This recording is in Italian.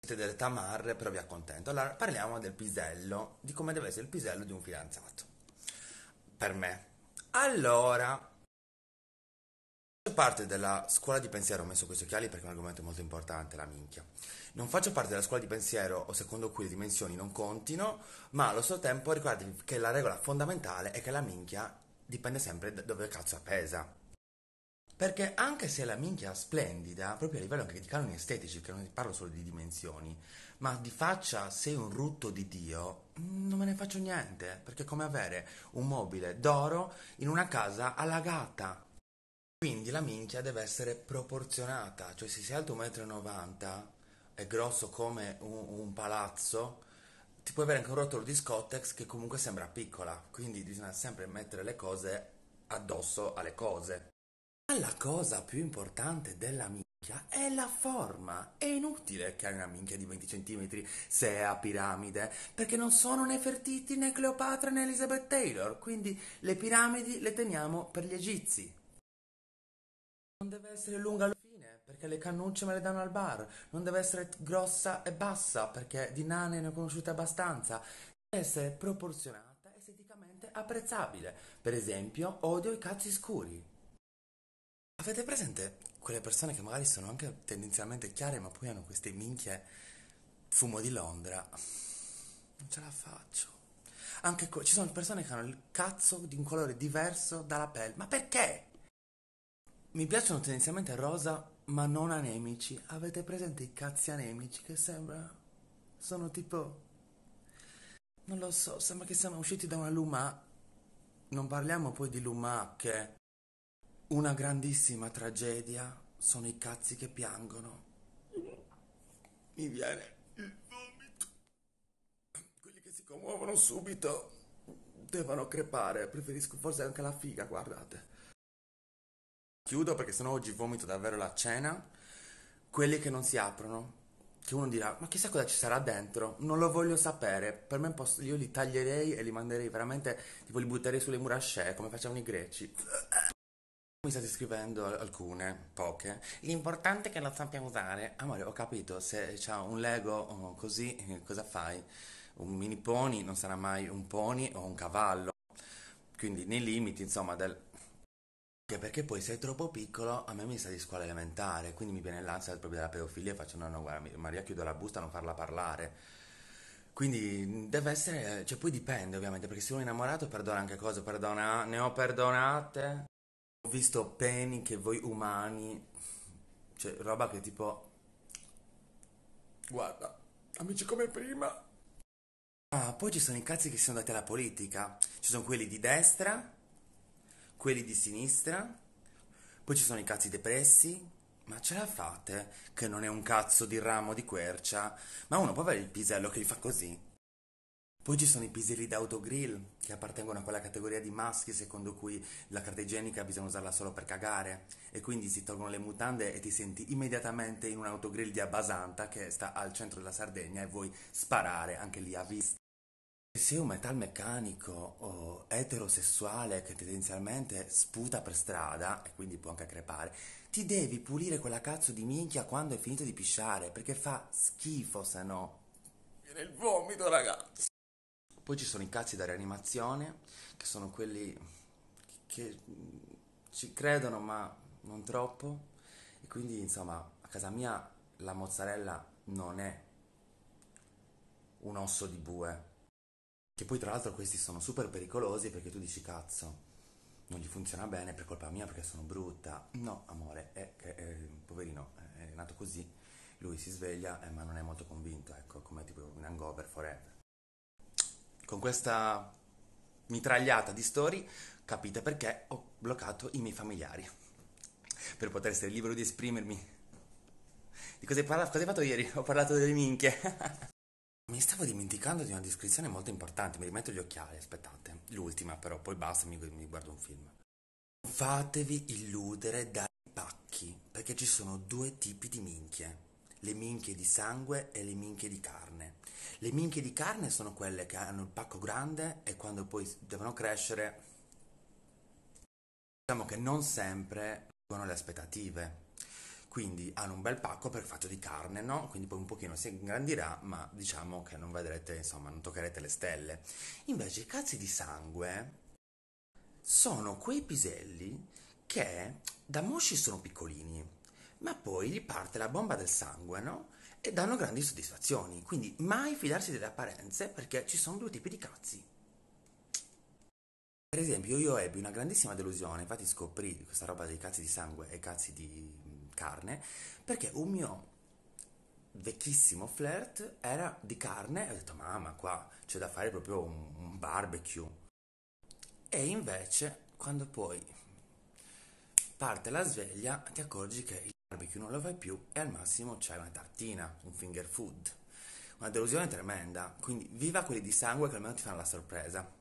Siete delle tamarre, però vi accontento. Allora, parliamo del pisello, di come deve essere il pisello di un fidanzato. Per me. Allora, faccio parte della scuola di pensiero, ho messo questi occhiali perché è un argomento molto importante, la minchia. Non faccio parte della scuola di pensiero o secondo cui le dimensioni non contino, ma allo stesso tempo ricordatevi che la regola fondamentale è che la minchia dipende sempre da dove cazzo pesa. Perché anche se la minchia è splendida, proprio a livello anche di canoni estetici, che non parlo solo di dimensioni, ma di faccia sei un rutto di Dio, non me ne faccio niente, perché è come avere un mobile d'oro in una casa allagata. Quindi la minchia deve essere proporzionata, cioè se sei alto 1,90 m e grosso come un palazzo, ti puoi avere anche un rotolo di Scottex che comunque sembra piccola, quindi bisogna sempre mettere le cose addosso alle cose. Ma la cosa più importante della minchia è la forma. È inutile che hai una minchia di 20 centimetri se è a piramide, perché non sono né Fertiti né Cleopatra né Elizabeth Taylor, quindi le piramidi le teniamo per gli egizi. Non deve essere lunga alla fine, perché le cannucce me le danno al bar. Non deve essere grossa e bassa, perché di nane ne ho conosciute abbastanza. Deve essere proporzionata, esteticamente apprezzabile. Per esempio, odio i cazzi scuri. Avete presente quelle persone che magari sono anche tendenzialmente chiare, ma poi hanno queste minchie fumo di Londra? Non ce la faccio. Ci sono persone che hanno il cazzo di un colore diverso dalla pelle. Ma perché? Mi piacciono tendenzialmente rosa, ma non anemici. Avete presente i cazzi anemici che sembra... Sono tipo... Non lo so, sembra che siamo usciti da una Luma. Non parliamo poi di Luma che... Una grandissima tragedia sono i cazzi che piangono. Mi viene il vomito. Quelli che si commuovono subito devono crepare. Preferisco forse anche la figa, guardate. Chiudo perché sennò oggi vomito davvero la cena. Quelli che non si aprono. Che uno dirà, ma chissà cosa ci sarà dentro. Non lo voglio sapere. Per me io li taglierei e li manderei veramente, tipo li butterei sulle murasce come facevano i greci. Mi state scrivendo alcune, poche. L'importe è che lo sappia usare. Amore, ho capito, se c'ha un Lego così, cosa fai? Un mini pony non sarà mai un pony o un cavallo. Quindi nei limiti, insomma, del... Anche perché poi se è troppo piccolo, a me mi sa di scuola elementare, quindi mi viene l'ansia proprio della pedofilia e faccio no, no, guarda, Maria, chiudo la busta, non farla parlare. Quindi deve essere, cioè poi dipende ovviamente, perché se uno è innamorato perdona anche cose, perdona, ne ho perdonate. Ho visto peni che voi umani, cioè roba che tipo, guarda, amici come prima. Ah, poi ci sono i cazzi che sono dati alla politica. Ci sono quelli di destra, quelli di sinistra, poi ci sono i cazzi depressi. Ma ce la fate che non è un cazzo di ramo di quercia? Ma uno può avere il pisello che gli fa così. Poi ci sono i piselli d'autogrill, che appartengono a quella categoria di maschi secondo cui la carta igienica bisogna usarla solo per cagare. E quindi si tolgono le mutande e ti senti immediatamente in un autogrill di Abbasanta che sta al centro della Sardegna e vuoi sparare anche lì a vista. Se sei un metalmeccanico o eterosessuale che tendenzialmente sputa per strada, e quindi può anche crepare, ti devi pulire quella cazzo di minchia quando hai finito di pisciare, perché fa schifo se no. Viene il vomito, ragazzi. Poi ci sono i cazzi da rianimazione, che sono quelli che ci credono ma non troppo. E quindi, insomma, a casa mia la mozzarella non è un osso di bue. Che poi, tra l'altro, questi sono super pericolosi perché tu dici, cazzo, non gli funziona bene per colpa mia perché sono brutta. No, amore, è che poverino è nato così. Lui si sveglia, ma non è molto convinto, ecco, come tipo un hangover forever. Con questa mitragliata di storie capite perché ho bloccato i miei familiari. Per poter essere libero di esprimermi. Di cosa hai parlato? Cosa hai fatto ieri? Ho parlato delle minchie. Mi stavo dimenticando di una descrizione molto importante. Mi rimetto gli occhiali, aspettate. L'ultima, però, poi basta, mi guardo un film. Non fatevi illudere dai pacchi, perché ci sono due tipi di minchie. Le minchie di sangue e le minchie di carne. Le minchie di carne sono quelle che hanno il pacco grande e quando poi devono crescere, diciamo che non sempre seguono le aspettative. quindi hanno un bel pacco perfetto di carne, no? Quindi poi un pochino si ingrandirà, ma diciamo che non vedrete, insomma, non toccherete le stelle. Invece i cazzi di sangue sono quei piselli che da mosci sono piccolini, ma poi gli parte la bomba del sangue, no? E danno grandi soddisfazioni. Quindi mai fidarsi delle apparenze perché ci sono due tipi di cazzi. Per esempio, io ebbi una grandissima delusione, infatti scoprì questa roba dei cazzi di sangue e cazzi di carne, perché un mio vecchissimo flirt era di carne e ho detto, mamma, qua c'è da fare proprio un barbecue. E invece, quando poi parte la sveglia, ti accorgi che il barbecue non lo fai più e al massimo c'è una tartina, un finger food. Una delusione tremenda, quindi viva quelli di sangue che almeno ti fanno la sorpresa.